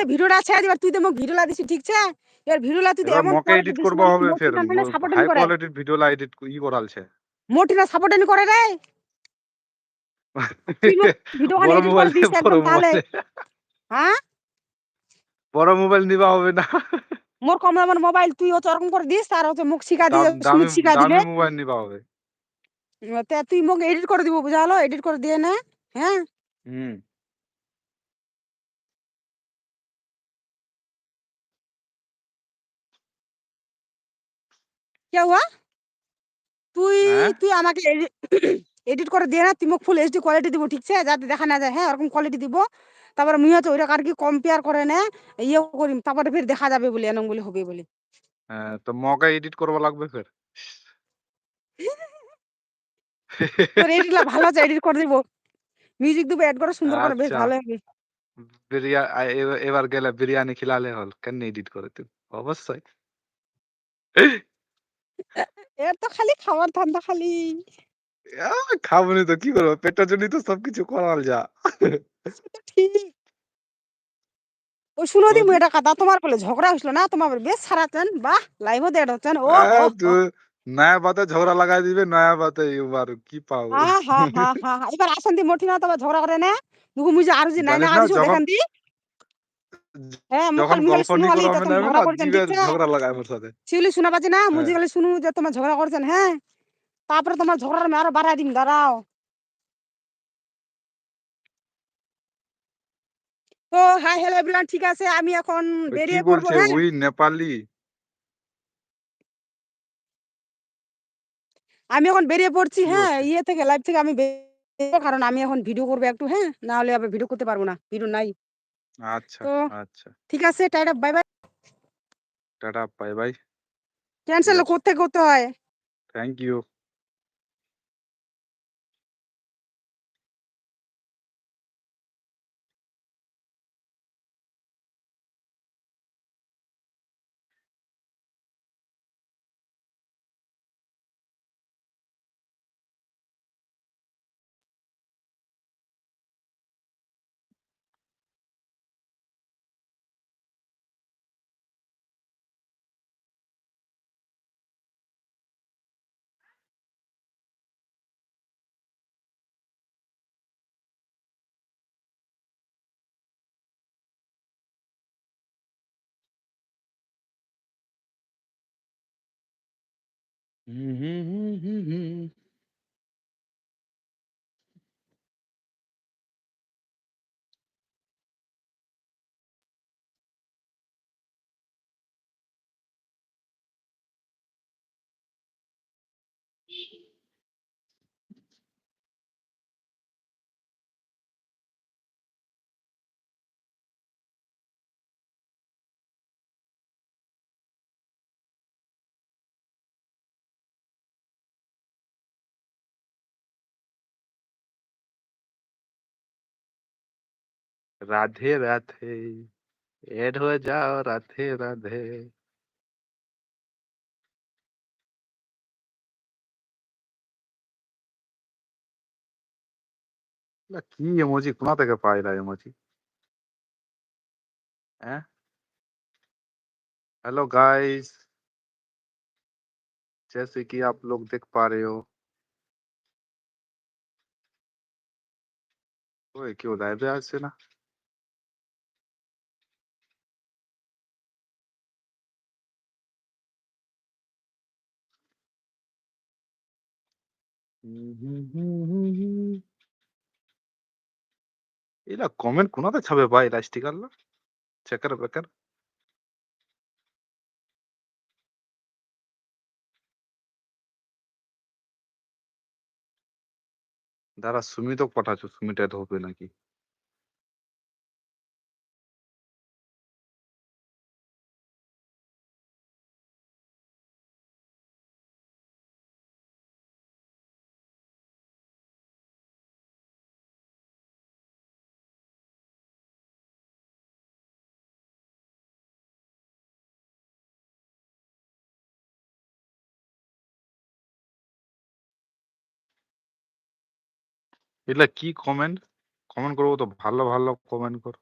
দে ভিডিওটা ছেড়ে দিবার তুই তো মোক ভিডিওলা দিছিস ঠিক আছে এর ভিডিওলা তুই এবার এমন মকে কোয়ালিটি এডিট দিছিস করবা মানে হবে মোটি ফের না মানে সাপোর্ট হাই করে কোয়ালিটির ভিডিওলা এডিট করালছে মোটি না সাপোর্ট করে রে তুই মোক ভিডিও খান বড় এডিট করে মোবাইল দিস বড় একদম তাহলে মোবাইল হ্যাঁ বড় মোবাইল নিবা হবে না মোর কম দামের মোবাইল তুই হচ্ছে ওরকম করে দিস আর হচ্ছে মুখ শিখা দিয়ে দামি সুমিত শিখা দিলে দামি মোবাইল নিবা হবে তা তুই মোক এডিট করে দিব বুঝা হলো এডিট করে দিয়ে না হ্যাঁ হুম क्या हुआ তুই হ্যাঁ তুই আমাকে এডিট করে দিয়ে না তুই মোক ফুল এইচডি কোয়ালিটি দিব ঠিক আছে যাতে দেখা না যায় হ্যাঁ ওরকম কোয়ালিটি দিব তারপরে মুই হচ্ছে ওইটা আর কি কম্পেয়ার করে না ইয়ে করিম তারপরে ফির দেখা যাবে বলে এনম বলে হবে বলে হ্যাঁ তো মকে এডিট করবা লাগবে ফের তোর এডিটলা ভালো আছে এডিট করে দিব মিউজিক দিব এড করে সুন্দর করে বেশ আচ্ছা ভালো হবে এবার গেলে বিরিয়ানি খিলালে হল কেন এডিট করে তুই অবশ্যই এর তো খালি খাওয়ার ধান্দা খালি খাবনি তো কি করবো পেটের জন্যই তো সবকিছু করাল যা সেটা ঠিক ও শুনো দি বৌদি এটা কথা তোমার বলে ঝগড়া হইছিল না তোমার বেশ সারাতেন বাহ লাইভও দেড় হচ্ছেন ও হো হো নয়া বাতে ঝগড়া লাগাই দিবে নয়া বাতে এবার কি পাবো হা হা হা হা এবার আসেন দি মোটি না তোমার ঝগড়া করে না মুখু মুঝে আর যে নাই না জানিস না আদিছো যখন দেখেন দি হ্যাঁ যখন মুই খালি গল্প শুনু নি খালি করো তো আমি তুমি না ঝগড়া করছেন জিবে ঠিক আছে ঝগড়া লাগাই আমার সাথে শিউলি শোনা পাচ্ছি না মুঝে হ্যাঁ খালি শুনু যে তোমার ঝগড়া করছেন হ্যাঁ তারপরে তোমার ঝগড়ার আমি আরো বাড়াই দিম দাঁড়াও তো হাই হ্যালো এভরিওয়ান ঠিক আছে আমি এখন কি বেরিয়ে পড়বো বলছে হ্যাঁ ওই নেপালি আমি এখন বেরিয়ে পড়ছি কি হ্যাঁ হচ্ছে ইয়ে থেকে লাইভ থেকে আমি বেরিয়ে কারণ আমি এখন ভিডিও করবো একটু হ্যাঁ না হলে আবার ভিডিও করতে পারবো না ভিডিও নাই আচ্ছা তো আচ্ছা ঠিক আছে টাটা বাই বাই টাটা বাই বাই ঠিক ক্যান্সেল আছে করতে করতে হয় থ্যাংক ইউ হুম হুম হুম হুম হুম রাধে রাধে এড হয়ে যাও রাধে রাধে কি ইমোজি কোথা থেকে পাইলা ইমোজি হ্যাঁ हेलो गाइस जैसे कि आप लोग देख पा रहे हो ওই কেউ লাইভে আসছে না ಇಲ್ಲ ಕಾಮೆಂಟ್ ಕುನಾದ छबे भाई रास्टिकल चक्कर बकर দাঁড়া সুমিতক পাঠাচ্ছ সুমিত এড হবে নাকি এগুলা কি কমেন্ট কমেন্ট করবো তো ভালো ভালো কমেন্ট কর